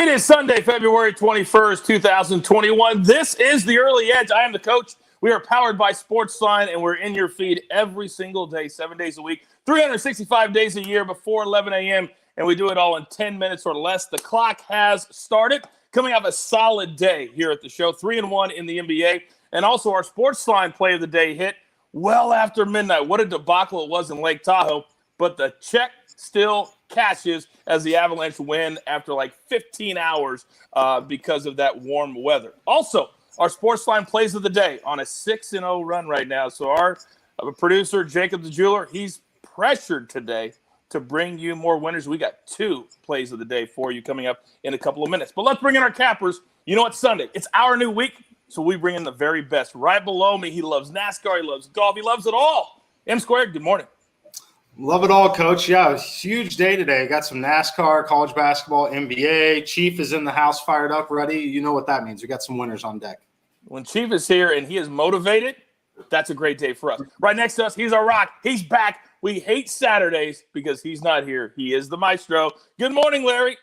It is Sunday, February 21st, 2021. This is the Early Edge. I am the coach. We are powered by SportsLine, and we're in your feed every single day, 7 days a week, 365 days a year before 11 a.m., and we do it all in 10 minutes or less. The clock has started. Coming off a solid day here at the show, 3-1 in the NBA, and also our SportsLine play of the day hit well after midnight. What a debacle it was in Lake Tahoe, but the check still cashes as the Avalanche win after like 15 hours because of that warm weather. Also, our SportsLine plays of the day on a 6-0 run right now. So our producer, Jacob the Jeweler, he's pressured today to bring you more winners. We got 2 plays of the day for you coming up in a couple of minutes. But let's bring in our cappers. You know what, Sunday, it's our new week, so we bring in the very best. Right below me, he loves NASCAR, he loves golf, he loves it all. M Squared, good morning. Love it all, Coach. Yeah, huge day today. Got some NASCAR, college basketball, NBA. Chief is in the house, fired up, ready. You know what that means. We got some winners on deck. When Chief is here and he is motivated, that's a great day for us. Right next to us, he's our rock. He's back. We hate Saturdays because he's not here. He is the Maestro. Good morning, Larry.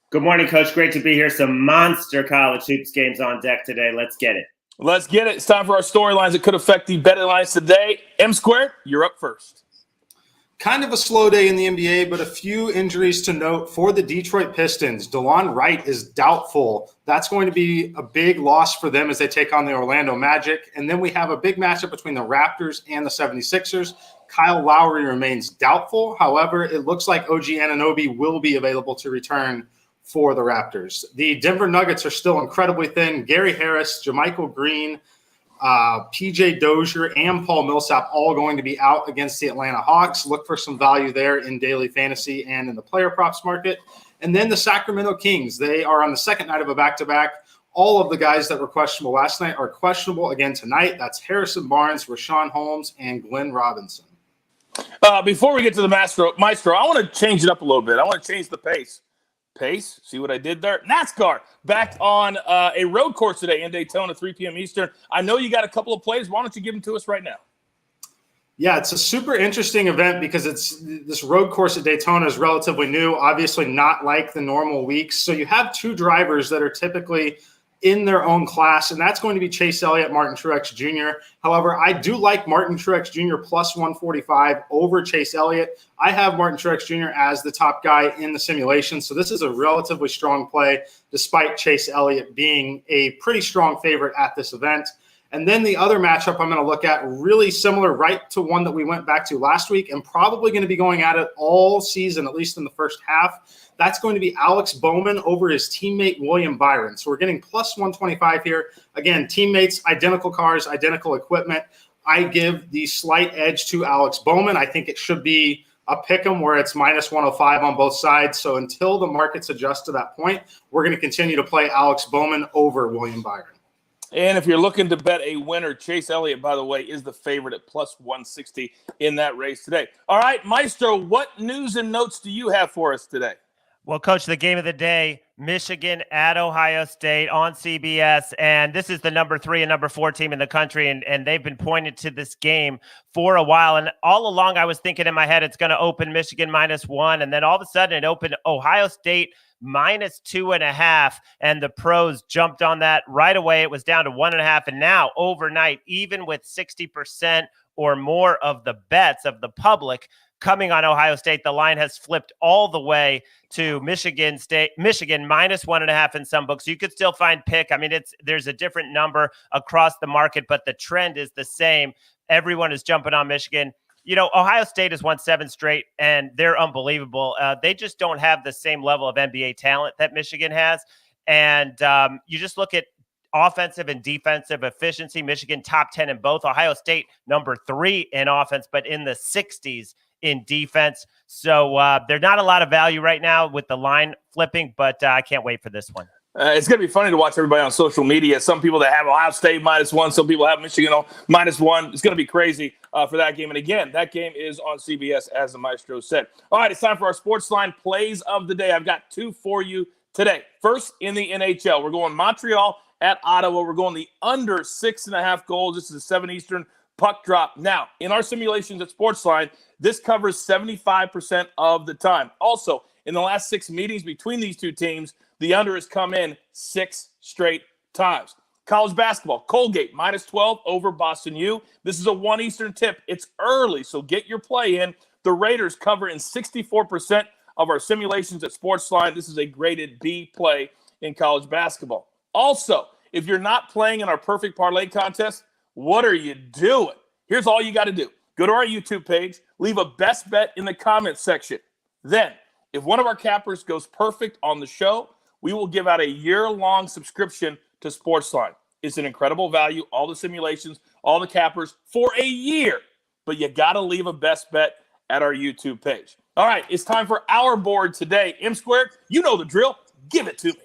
Good morning, Coach. Great to be here. Some monster college hoops games on deck today. Let's get it. Let's get it. It's time for our storylines that could affect the betting lines today. M Squared, you're up first. Kind of a slow day in the NBA, but a few injuries to note for the Detroit Pistons. DeLon Wright is doubtful. That's going to be a big loss for them as they take on the Orlando Magic. And then we have a big matchup between the Raptors and the 76ers. Kyle Lowry remains doubtful. However, it looks like OG Anunoby will be available to return for the Raptors. The Denver Nuggets are still incredibly thin. Gary Harris, JaMychal Green, PJ Dozier, and Paul Millsap all going to be out against the Atlanta Hawks. Look for some value there in daily fantasy and in the player props market. And then the Sacramento Kings, they are on the second night of a back-to-back. All of the guys that were questionable last night are questionable again tonight. That's Harrison Barnes, Rashawn Holmes, and Glenn Robinson. Before we get to the Maestro, I want to change it up a little bit. I want to change the pace. See what I did there? NASCAR back on a road course today in Daytona, 3 p.m. Eastern. I know you got a couple of plays. Why don't you give them to us right now? Yeah, it's a super interesting event because this road course at Daytona is relatively new, obviously not like the normal weeks. So you have 2 drivers that are typically in their own class, and that's going to be Chase Elliott, Martin Truex Jr. However, I do like Martin Truex Jr. plus 145 over Chase Elliott. I have Martin Truex Jr. as the top guy in the simulation, so this is a relatively strong play despite Chase Elliott being a pretty strong favorite at this event. And then the other matchup I'm going to look at, really similar right to one that we went back to last week and probably going to be going at it all season, at least in the first half. That's going to be Alex Bowman over his teammate William Byron. So we're getting plus 125 here. Again, teammates, identical cars, identical equipment. I give the slight edge to Alex Bowman. I think it should be a pick 'em where it's minus 105 on both sides. So until the markets adjust to that point, we're going to continue to play Alex Bowman over William Byron. And if you're looking to bet a winner, Chase Elliott, by the way, is the favorite at plus 160 in that race today. All right, Maestro, what news and notes do you have for us today? Well, Coach, the game of the day, Michigan at Ohio State on CBS, and this is the number 3 and number 4 team in the country, and they've been pointed to this game for a while. And all along I was thinking in my head it's going to open Michigan -1, and then all of a sudden it opened Ohio State -2.5, and the pros jumped on that right away. It was down to 1.5, and now overnight, even with 60% or more of the bets of the public coming on Ohio State, the line has flipped all the way to Michigan -1.5 in some books. You could still find pick. I mean, there's a different number across the market, but the trend is the same. Everyone is jumping on Michigan. You know, Ohio State has won 7 straight, and they're unbelievable. They just don't have the same level of NBA talent that Michigan has. And you just look at offensive and defensive efficiency. Michigan top 10 in both. Ohio State number 3 in offense, but in the 60s in defense. So there's not a lot of value right now with the line flipping, but I can't wait for this one. It's going to be funny to watch everybody on social media. Some people that have Ohio State -1, some people have Michigan -1. It's going to be crazy for that game. And again, that game is on CBS, as the Maestro said. All right, it's time for our SportsLine plays of the day. I've got 2 for you today. First, in the NHL, we're going Montreal at Ottawa. We're going the under 6.5 goals. This is a 7 Eastern puck drop. Now, in our simulations at SportsLine, this covers 75% of the time. Also, in the last 6 meetings between these two teams, The under has come in 6 straight times. College basketball, Colgate -12 over Boston U. This is a 1 Eastern tip. It's early, so get your play in. The Raiders cover in 64% of our simulations at SportsLine. This is a graded B play in college basketball. Also, if you're not playing in our Perfect Parlay contest, what are you doing? Here's all you got to do. Go to our YouTube page, leave a best bet in the comments section. Then, if one of our cappers goes perfect on the show, we will give out a year-long subscription to SportsLine. It's an incredible value, all the simulations, all the cappers for a year. But you got to leave a best bet at our YouTube page. All right, it's time for our board today. M Squared, you know the drill. Give it to me.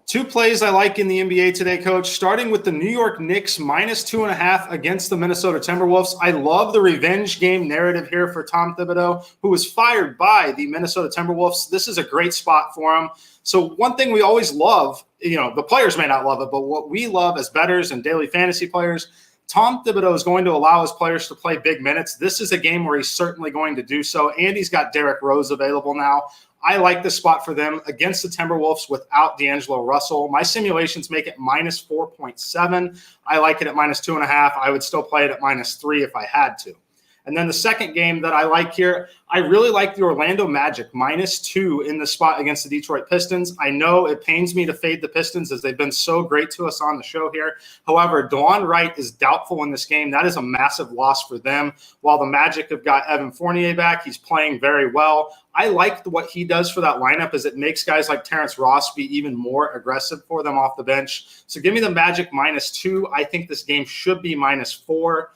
2 plays I like in the NBA today, Coach, starting with the New York Knicks -2.5 against the Minnesota Timberwolves. I love the revenge game narrative here for Tom Thibodeau, who was fired by the Minnesota Timberwolves. This is a great spot for him. So one thing we always love, the players may not love it, but what we love as bettors and daily fantasy players, Tom Thibodeau is going to allow his players to play big minutes. This is a game where he's certainly going to do so, and he's got Derrick Rose available now. I like this spot for them against the Timberwolves without D'Angelo Russell. My simulations make it -4.7. I like it at -2.5. I would still play it at -3 if I had to. And then the second game that I like here, I really like the Orlando Magic -2 in the spot against the Detroit Pistons. I know it pains me to fade the Pistons as they've been so great to us on the show here. However, DeJuan Wright is doubtful in this game. That is a massive loss for them. While the Magic have got Evan Fournier back, he's playing very well. I like what he does for that lineup as it makes guys like Terrence Ross be even more aggressive for them off the bench. So give me the Magic -2. I think this game should be -4.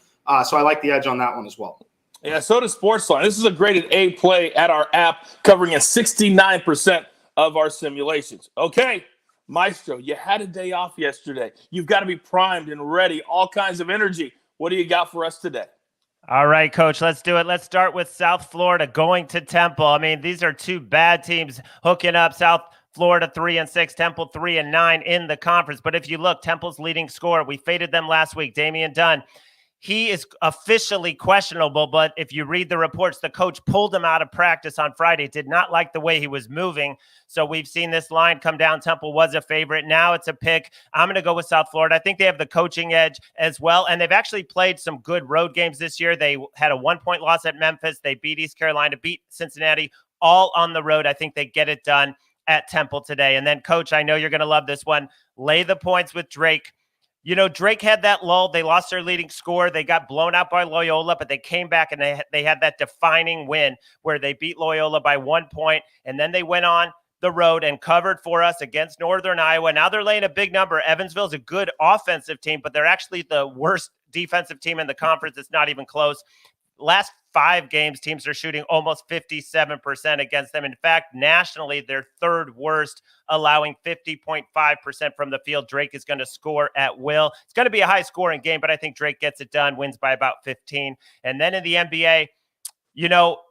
So I like the edge on that one as well. Yeah, so does SportsLine. This is a graded A play at our app, covering 69% of our simulations. Okay, Maestro, you had a day off yesterday. You've got to be primed and ready, all kinds of energy. What do you got for us today? All right, Coach, let's do it. Let's start with South Florida going to Temple. I mean, these are 2 bad teams hooking up. South Florida 3-6, Temple 3-9 in the conference. But if you look, Temple's leading scorer, we faded them last week, Damian Dunn. He is officially questionable, but if you read the reports, the coach pulled him out of practice on Friday, did not like the way he was moving. So we've seen this line come down. Temple was a favorite. Now it's a pick. I'm going to go with South Florida. I think they have the coaching edge as well, and they've actually played some good road games this year. They had a 1-point loss at Memphis. They beat East Carolina, beat Cincinnati, all on the road. I think they get it done at Temple today. And then, Coach, I know you're going to love this one. Lay the points with Drake. Drake had that lull. They lost their leading scorer. They got blown out by Loyola, but they came back and they had that defining win where they beat Loyola by 1 point. And then they went on the road and covered for us against Northern Iowa. Now they're laying a big number. Evansville's a good offensive team, but they're actually the worst defensive team in the conference. It's not even close. Last 5 games, teams are shooting almost 57% against them. In fact, nationally, they're 3rd worst, allowing 50.5% from the field. Drake is going to score at will. It's going to be a high-scoring game, but I think Drake gets it done, wins by about 15. And then in the NBA,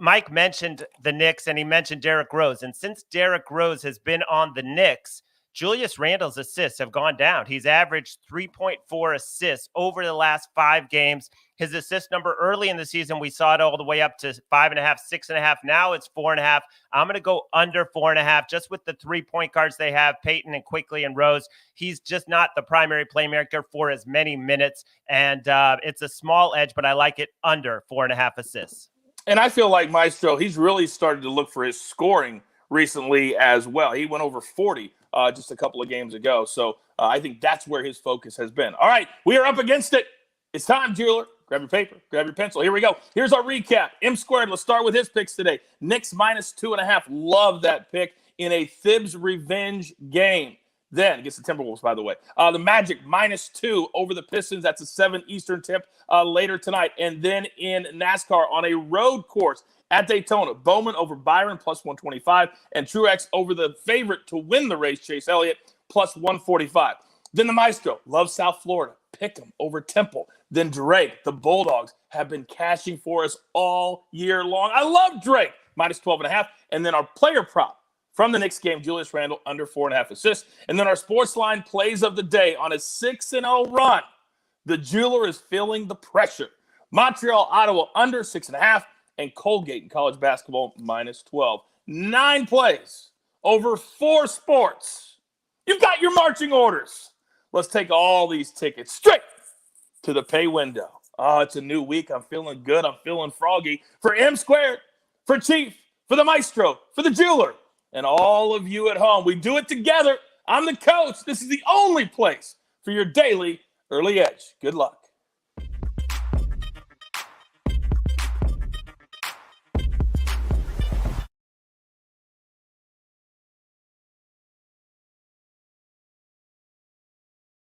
Mike mentioned the Knicks, and he mentioned Derrick Rose. And since Derrick Rose has been on the Knicks, Julius Randle's assists have gone down. He's averaged 3.4 assists over the last 5 games. His assist number early in the season, we saw it all the way up to 5.5, 6.5. Now it's 4.5. I'm going to go under 4.5 just with the 3-point guards they have, Peyton and Quickly and Rose. He's just not the primary playmaker for as many minutes. And it's a small edge, but I like it under 4.5 assists. And I feel like Maestro, he's really started to look for his scoring recently as well. He went over 40 just a couple of games ago. So I think that's where his focus has been. All right, we are up against it. It's time, Jeweler. Grab your paper, grab your pencil. Here we go. Here's our recap. M Squared, let's start with his picks today. Knicks -2.5. Love that pick in a Thibs revenge game. Then, against the Timberwolves, by the way. The Magic -2 over the Pistons. That's a 7 Eastern tip later tonight. And then in NASCAR on a road course at Daytona, Bowman over Byron +125. And Truex over the favorite to win the race, Chase Elliott, +145. Then the Maestro, love South Florida. Pick them over Temple. Then Drake, the Bulldogs, have been cashing for us all year long. I love Drake, -12.5. And then our player prop from the Knicks game, Julius Randle, under 4.5 assists. And then our SportsLine plays of the day on a 6-0 run. The Jeweler is feeling the pressure. Montreal, Ottawa, under 6.5. And Colgate in college basketball, -12. 9 plays over 4 sports. You've got your marching orders. Let's take all these tickets straight to the pay window. Oh, it's a new week. I'm feeling good. I'm feeling froggy. For M Squared, for Chief, for the Maestro, for the Jeweler, and all of you at home. We do it together. I'm the coach. This is the only place for your daily early edge. Good luck.